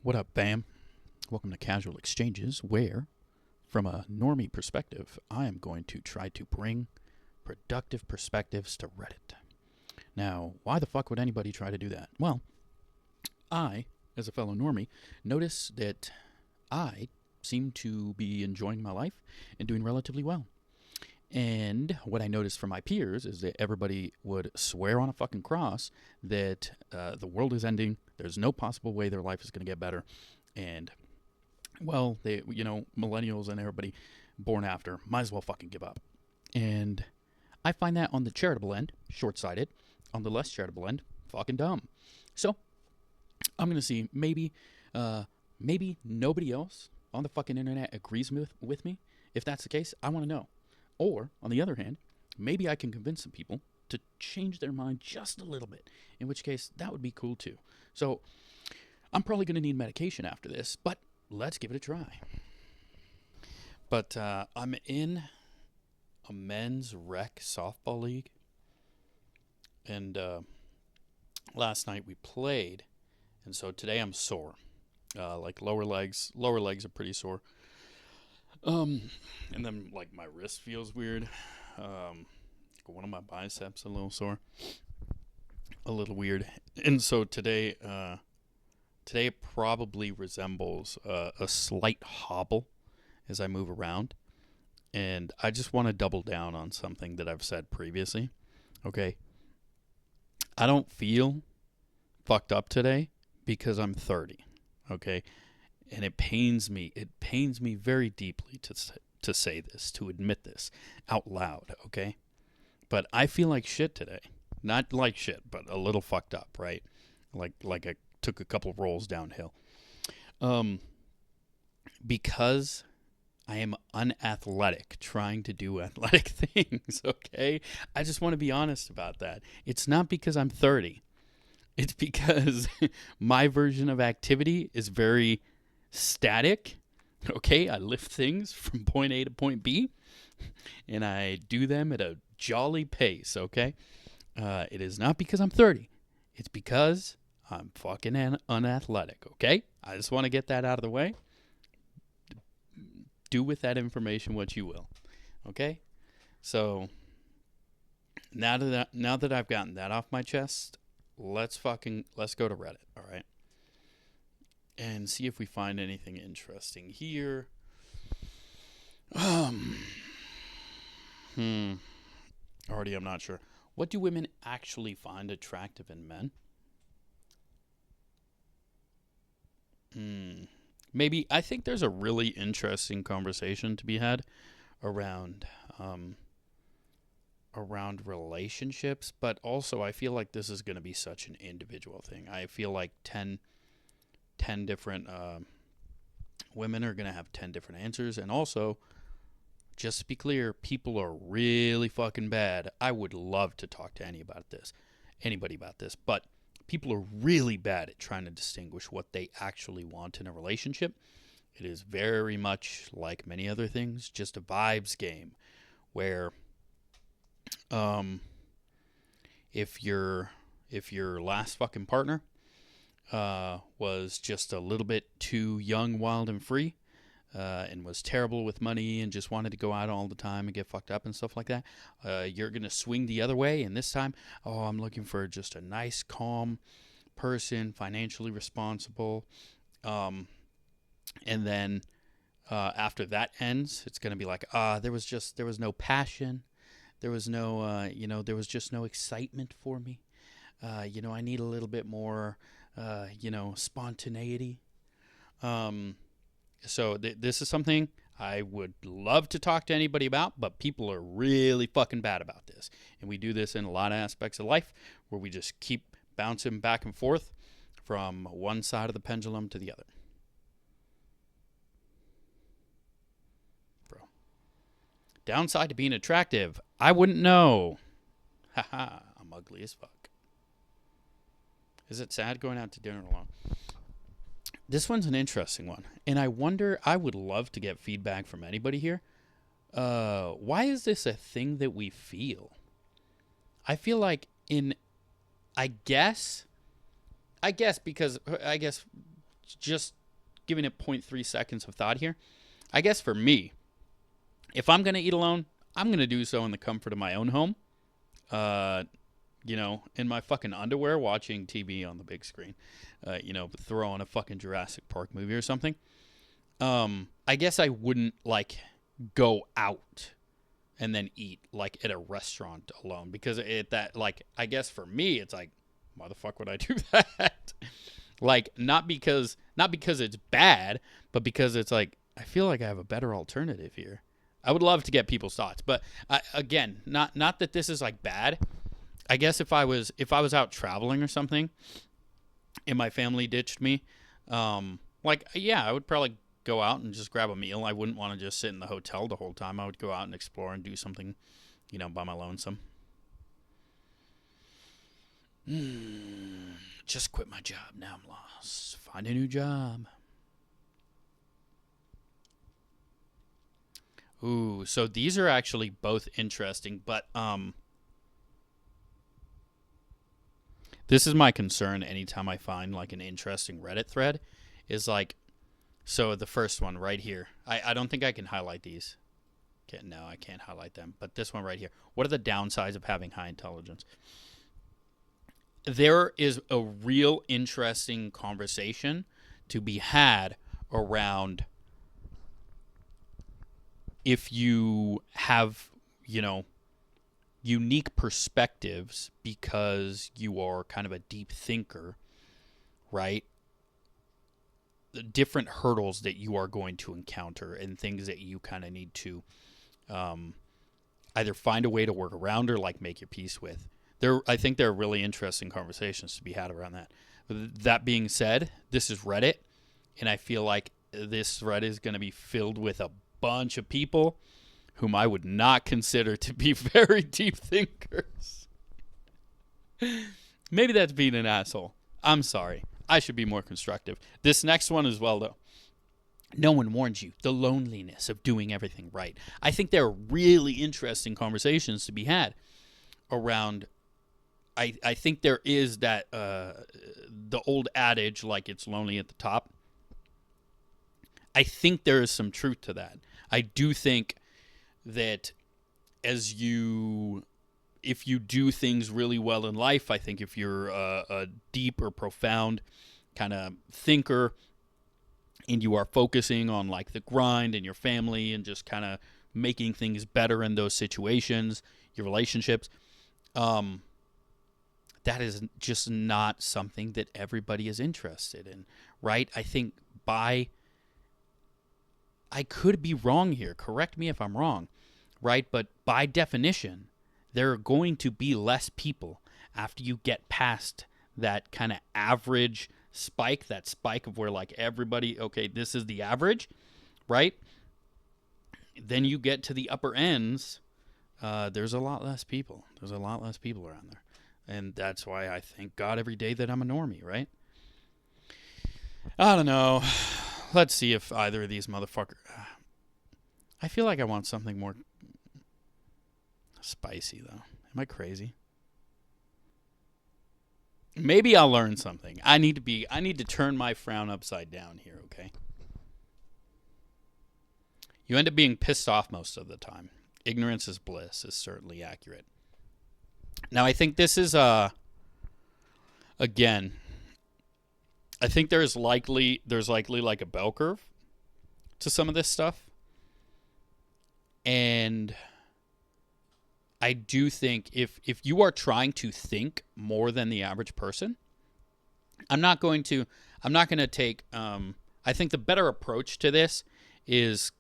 What up, fam? Welcome to Casual Exchanges, where, from a normie perspective, I am going to try to bring productive perspectives to Reddit. Now, why the fuck would anybody try to do that? Well, I, as a fellow normie, notice that I seem to be enjoying my life and doing relatively well. And what I noticed from my peers is that everybody would swear on a fucking cross that the world is ending. There's no possible way their life is going to get better. And, well, they, millennials and everybody born after might as well fucking give up. And I find that on the charitable end, short-sighted. On the less charitable end, fucking dumb. So, I'm going to see maybe nobody else on the fucking internet agrees with me. If that's the case, I want to know. Or, on the other hand, maybe I can convince some people to change their mind just a little bit, in which case that would be cool too. So, I'm probably going to need medication after this, but let's give it a try. But I'm in a men's rec softball league, and last night we played, and so today I'm sore. Like lower legs are pretty sore. And then like my wrist feels weird. One of my biceps a little sore, a little weird. And so today probably resembles a slight hobble as I move around. And I just want to double down on something that I've said previously. Okay, I don't feel fucked up today because I'm 30. Okay. And it pains me very deeply to say this, to admit this out loud, okay? But I feel like shit today. Not like shit, but a little fucked up, right? Like I took a couple rolls downhill. Because I am unathletic trying to do athletic things, okay? I just want to be honest about that. It's not because I'm 30. It's because my version of activity is very static. Okay, I lift things from point A to point B, and I do them at a jolly pace, okay? It is not because I'm 30. It's because I'm fucking unathletic, okay? I just want to get that out of the way. Do with that information what you will, okay? So, now that I've gotten that off my chest, let's go to Reddit, all right? And see if we find anything interesting here. Already, I'm not sure. What do women actually find attractive in men? Maybe, I think there's a really interesting conversation to be had around relationships, but also I feel like this is going to be such an individual thing. I feel like 10 different women are going to have 10 different answers. And also, just to be clear, people are really fucking bad. I would love to talk to anybody about this, but people are really bad at trying to distinguish what they actually want in a relationship. It is very much like many other things, just a vibes game where if your last fucking partner was just a little bit too young, wild, and free, and was terrible with money and just wanted to go out all the time and get fucked up and stuff like that, you're going to swing the other way. And this time, I'm looking for just a nice, calm person, financially responsible. And then after that ends, it's going to be like, there was no passion. There was no, there was just no excitement for me. I need a little bit more spontaneity. So this is something I would love to talk to anybody about, but people are really fucking bad about this. And we do this in a lot of aspects of life where we just keep bouncing back and forth from one side of the pendulum to the other. Bro. Downside to being attractive, I wouldn't know. Haha, I'm ugly as fuck. Is it sad going out to dinner alone? This one's an interesting one. And I would love to get feedback from anybody here. Why is this a thing that we feel? I feel like I guess just giving it 0.3 seconds of thought here. I guess for me, if I'm going to eat alone, I'm going to do so in the comfort of my own home. In my fucking underwear watching TV on the big screen. Throw on a fucking Jurassic Park movie or something. I guess I wouldn't, go out and then eat, at a restaurant alone. Because I guess for me, it's like, why the fuck would I do that? Not because it's bad, but because it's like, I feel like I have a better alternative here. I would love to get people's thoughts, but again, not that this is bad. I guess if I was out traveling or something, and my family ditched me, I would probably go out and just grab a meal. I wouldn't want to just sit in the hotel the whole time. I would go out and explore and do something, by my lonesome. Just quit my job. Now I'm lost. Find a new job. Ooh, so these are actually both interesting, but this is my concern anytime I find an interesting Reddit thread is so the first one right here. I don't think I can highlight these. No, I can't highlight them. But this one right here. What are the downsides of having high intelligence? There is a real interesting conversation to be had around if you have, unique perspectives because you are kind of a deep thinker, right? The different hurdles that you are going to encounter and things that you kind of need to either find a way to work around or make your peace with. I think there are really interesting conversations to be had around that. That being said, this is Reddit, and I feel like this thread is going to be filled with a bunch of people whom I would not consider to be very deep thinkers. Maybe that's being an asshole. I'm sorry. I should be more constructive. This next one as well, though. No one warns you. The loneliness of doing everything right. I think there are really interesting conversations to be had around. I think there is that the old adage, it's lonely at the top. I think there is some truth to that. I do think that if you do things really well in life, I think if you're a deep or profound kind of thinker and you are focusing on the grind and your family and just kind of making things better in those situations, your relationships, that is just not something that everybody is interested in, right? I think I could be wrong here. Correct me if I'm wrong, right? But by definition, there are going to be less people after you get past that kind of average spike, that spike of where everybody, okay, this is the average, right? Then you get to the upper ends, there's a lot less people. There's a lot less people around there. And that's why I thank God every day that I'm a normie, right? I don't know. Let's see if either of these motherfuckers... I feel like I want something more spicy, though. Am I crazy? Maybe I'll learn something. I need to turn my frown upside down here, okay? You end up being pissed off most of the time. Ignorance is bliss is certainly accurate. Now, I think this is, again, I think there's likely a bell curve to some of this stuff. And I do think if you are trying to think more than the average person, I'm not going to take, I think the better approach to this is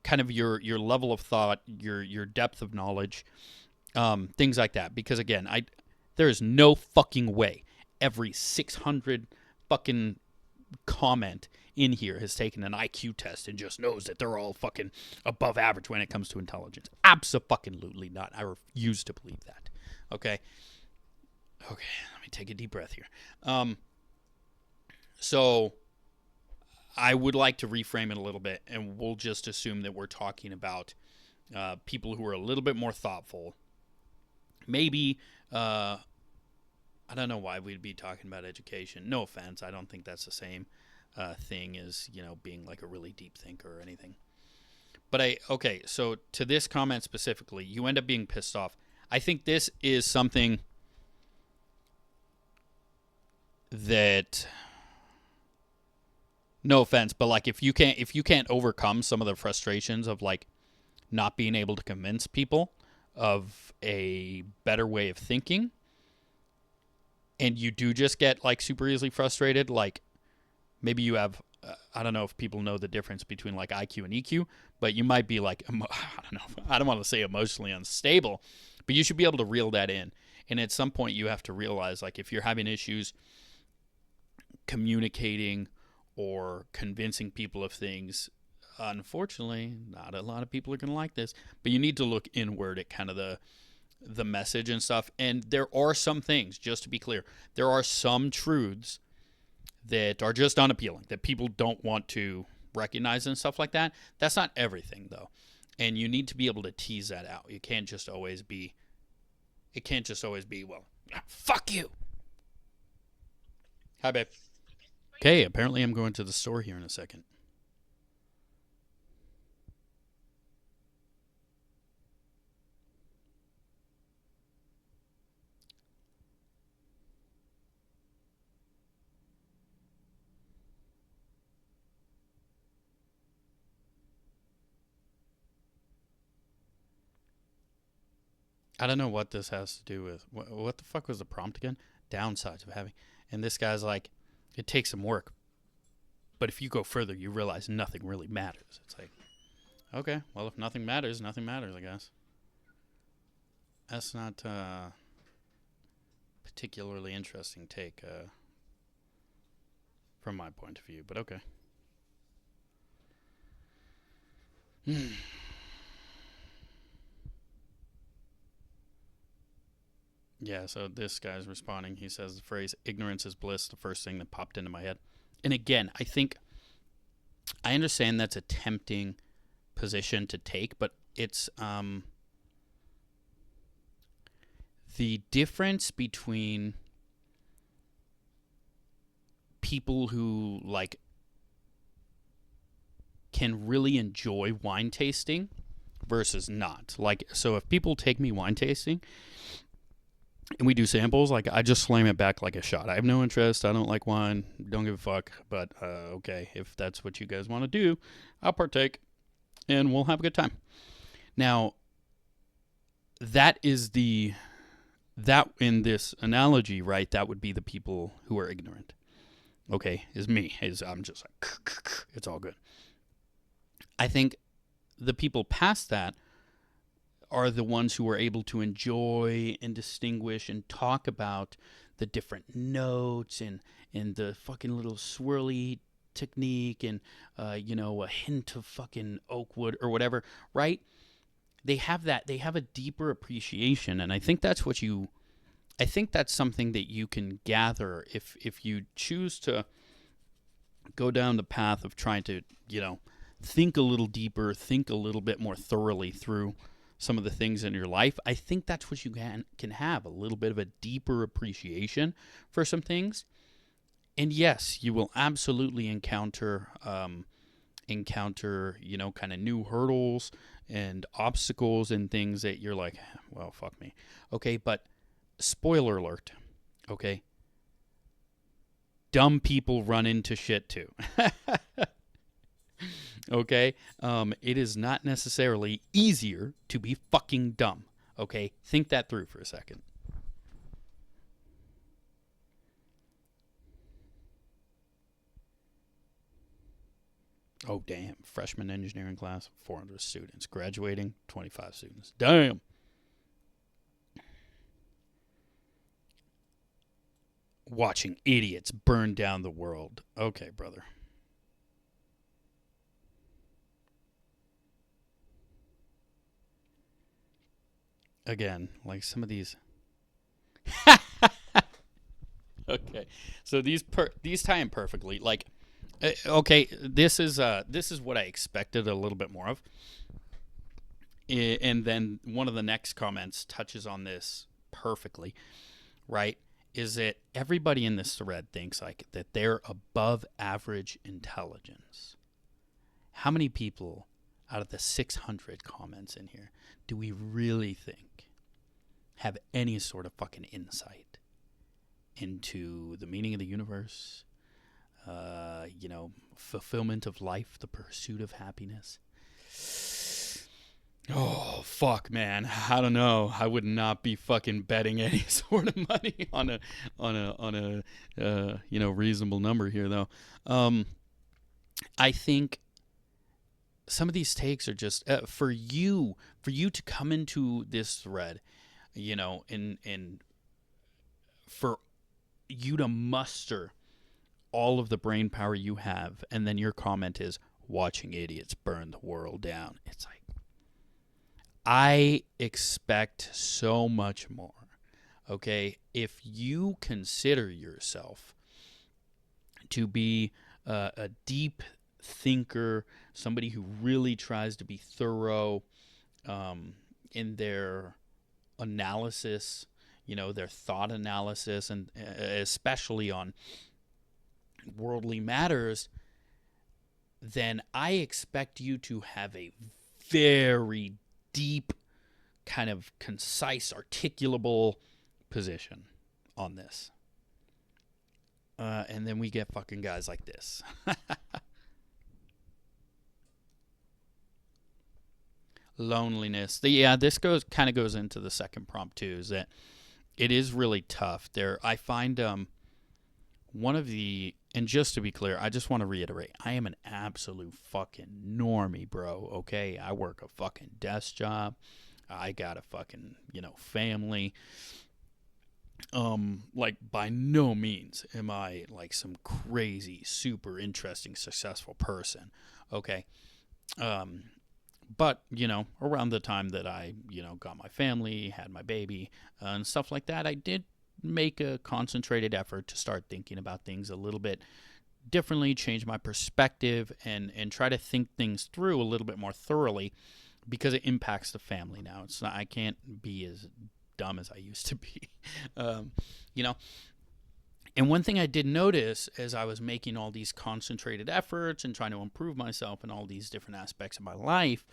kind of your level of thought, your depth of knowledge, things like that. Because again, there is no fucking way every 600 fucking comment in here has taken an IQ test and just knows that they're all fucking above average when it comes to intelligence. Abso-fucking-lutely not. I refuse to believe that. Okay, let me take a deep breath here. So I would like to reframe it a little bit, and we'll just assume that we're talking about people who are a little bit more thoughtful. Maybe, I don't know why we'd be talking about education. No offense, I don't think that's the same. thing as, being like a really deep thinker or anything. But so to this comment specifically, you end up being pissed off. I think this is something that, no offense, but like if you can't overcome some of the frustrations of like not being able to convince people of a better way of thinking, and you do just get like super easily frustrated, like maybe you have, I don't know if people know the difference between like IQ and EQ, but you might be like, I don't know, I don't want to say emotionally unstable, but you should be able to reel that in. And at some point you have to realize, like, if you're having issues communicating or convincing people of things, unfortunately, not a lot of people are going to like this, but you need to look inward at kind of the message and stuff. And there are some things, just to be clear, there are some truths that are just unappealing, that people don't want to recognize and stuff like that. That's not everything, though. And you need to be able to tease that out. It can't just always be, well, fuck you. Hi, babe. Okay, apparently I'm going to the store here in a second. I don't know what this has to do with. What the fuck was the prompt again? Downsides of having. And this guy's like, it takes some work. But if you go further, you realize nothing really matters. It's like, okay, well, if nothing matters, nothing matters, I guess. That's not a particularly interesting take from my point of view, but okay. Yeah, so this guy's responding. He says the phrase ignorance is bliss, the first thing that popped into my head. And again, I understand that's a tempting position to take, but it's the difference between people who like can really enjoy wine tasting versus not. Like, so if people take me wine tasting and we do samples, like, I just slam it back like a shot. I have no interest. I don't like wine. Don't give a fuck. But okay, if that's what you guys want to do, I'll partake and we'll have a good time. Now, that in this analogy, right, that would be the people who are ignorant. Okay, I'm just like, it's all good. I think the people past that are the ones who are able to enjoy and distinguish and talk about the different notes and the fucking little swirly technique and, a hint of fucking oak wood or whatever, right? They have a deeper appreciation. And I think that's something that you can gather if you choose to go down the path of trying to, think a little deeper, think a little bit more thoroughly through some of the things in your life. I think that's what you can have, a little bit of a deeper appreciation for some things. And yes, you will absolutely encounter kind of new hurdles and obstacles and things that you're like, well, fuck me. Okay, but spoiler alert, okay? Dumb people run into shit too. Okay? It is not necessarily easier to be fucking dumb. Okay? Think that through for a second. Oh, damn. Freshman engineering class, 400 students. Graduating, 25 students. Damn. Watching idiots burn down the world. Okay, brother. Again, like some of these. Okay, so these tie in perfectly. Like, okay, this is what I expected a little bit more of. And then one of the next comments touches on this perfectly, right? is that everybody in this thread thinks like that they're above average intelligence. How many people out of the 600 comments in here do we really think have any sort of fucking insight into the meaning of the universe, fulfillment of life, the pursuit of happiness? Oh, fuck, man. I don't know. I would not be fucking betting any sort of money on a reasonable number here, though. I think some of these takes are just for you to come into this thread, and for you to muster all of the brain power you have, and then your comment is watching idiots burn the world down. It's like, I expect so much more. Okay, if you consider yourself to be a deep thinker, somebody who really tries to be thorough in their analysis, their thought analysis, and especially on worldly matters, then I expect you to have a very deep, kind of concise, articulable position on this. And then we get fucking guys like this. Loneliness. This kind of goes into the second prompt too, is that it is really tough. I find one of the, and just to be clear, I just want to reiterate, I am an absolute fucking normie, bro, okay? I work a fucking desk job. I got a fucking, family. Like, by no means am I, like, some crazy, super interesting, successful person, okay? But, around the time that I, got my family, had my baby, and stuff like that, I did make a concentrated effort to start thinking about things a little bit differently, change my perspective, and try to think things through a little bit more thoroughly, because it impacts the family now. It's not, I can't be as dumb as I used to be, And one thing I did notice as I was making all these concentrated efforts and trying to improve myself in all these different aspects of my life,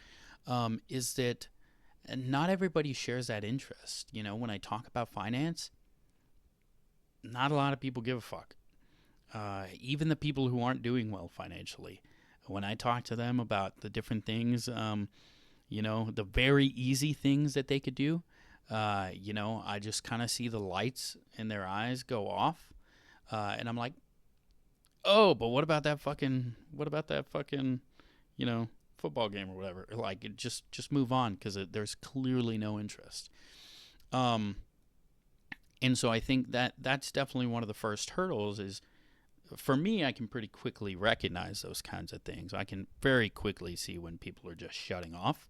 is that not everybody shares that interest. When I talk about finance, not a lot of people give a fuck. Even the people who aren't doing well financially, when I talk to them about the different things, the very easy things that they could do, I just kind of see the lights in their eyes go off. And I'm like, oh, but what about that fucking, football game or whatever? Like, just move on, because there's clearly no interest. And so I think that's definitely one of the first hurdles is, for me, I can pretty quickly recognize those kinds of things. I can very quickly see when people are just shutting off.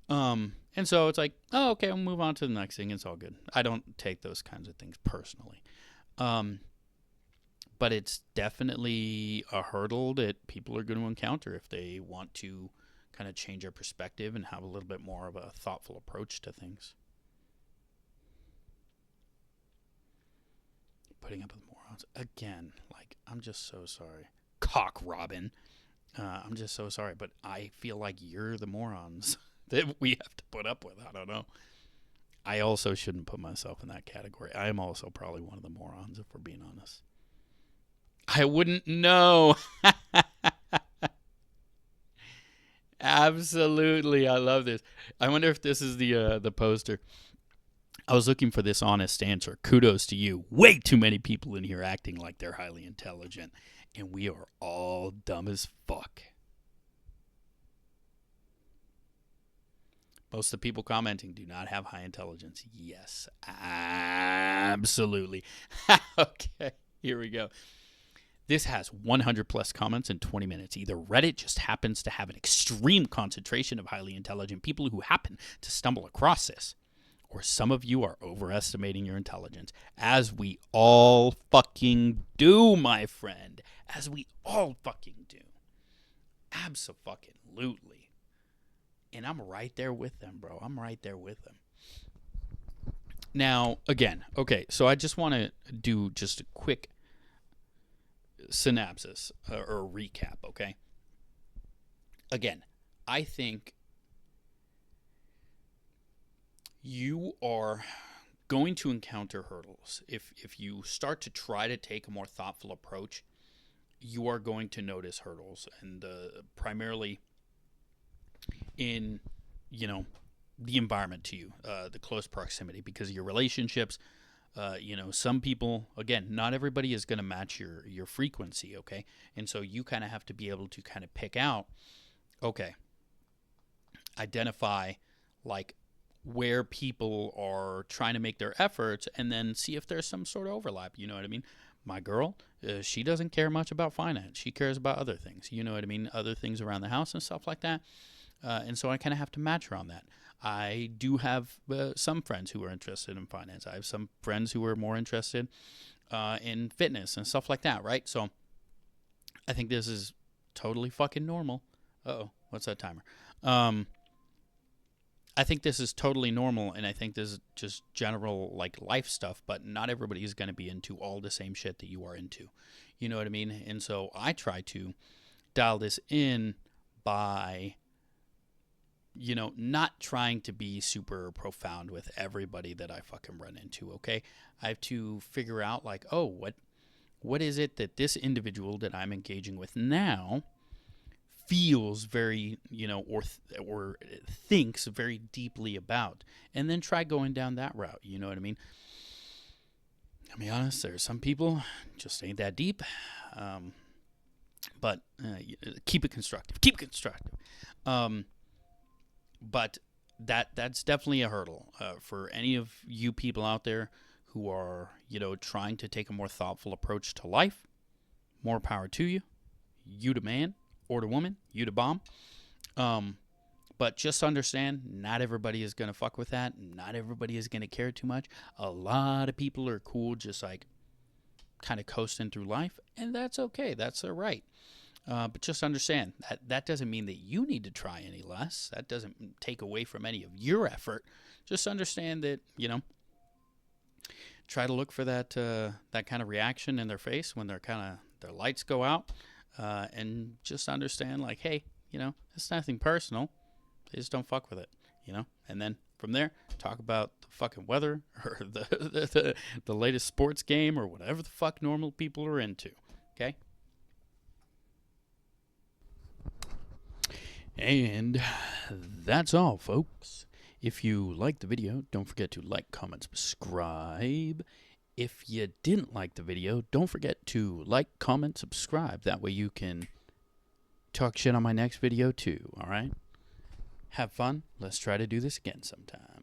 And so it's like, oh, okay, I'll move on to the next thing. It's all good. I don't take those kinds of things personally. But it's definitely a hurdle that people are going to encounter if they want to kind of change their perspective and have a little bit more of a thoughtful approach to things. Putting up with morons. Again, like, I'm just so sorry. Cock Robin. I'm just so sorry, but I feel like you're the morons that we have to put up with. I don't know. I also shouldn't put myself in that category. I am also probably one of the morons, if we're being honest. I wouldn't know. Absolutely. I love this. I wonder if this is the poster. I was looking for this honest answer. Kudos to you. Way too many people in here acting like they're highly intelligent, and we are all dumb as fuck. Most of the people commenting do not have high intelligence. Yes, absolutely. Okay, here we go. This has 100 plus comments in 20 minutes. Either Reddit just happens to have an extreme concentration of highly intelligent people who happen to stumble across this, or some of you are overestimating your intelligence, as we all fucking do, my friend. As we all fucking do. Abso-fucking-lutely. And I'm right there with them, bro. I'm right there with them. Now, again, okay, so I just want to do just a quick synopsis or recap, okay? Again, I think you are going to encounter hurdles. If you start to try to take a more thoughtful approach, you are going to notice hurdles, and primarily in, you know, the environment to you, the close proximity, because of your relationships. Some people, again, not everybody is going to match your frequency, okay? And so you kind of have to be able to kind of pick out, okay, identify like where people are trying to make their efforts, and then see if there's some sort of overlap. You know what I mean? My girl, she doesn't care much about finance. She cares about other things. You know what I mean? Other things around the house and stuff like that. And so I kind of have to match her on that. I do have some friends who are interested in finance. I have some friends who are more interested in fitness and stuff like that, right? So I think this is totally fucking normal. Uh-oh, what's that timer? I think this is totally normal, and I think this is just general like life stuff, but not everybody is going to be into all the same shit that you are into. You know what I mean? And so I try to dial this in by, not trying to be super profound with everybody that I fucking run into, okay? I have to figure out like, oh, what is it that this individual that I'm engaging with now feels very, or thinks very deeply about, and then try going down that route. You know what I mean? I'll be honest, there's some people just ain't that deep, but keep it constructive. Keep it constructive. But that's definitely a hurdle for any of you people out there who are, trying to take a more thoughtful approach to life. More power to you. You the man. Or the woman, you the bomb. But just understand, not everybody is going to fuck with that. Not everybody is going to care too much. A lot of people are cool just like kind of coasting through life, and that's okay. That's their right. But just understand, that doesn't mean that you need to try any less. That doesn't take away from any of your effort. Just understand that, try to look for that kind of reaction in their face when their lights go out. And just understand, like, hey, it's nothing personal. They just don't fuck with it, And then from there, talk about the fucking weather or the latest sports game or whatever the fuck normal people are into, okay? And that's all, folks. If you liked the video, don't forget to like, comment, subscribe. If you didn't like the video, don't forget to like, comment, subscribe. That way you can talk shit on my next video too, all right? Have fun. Let's try to do this again sometime.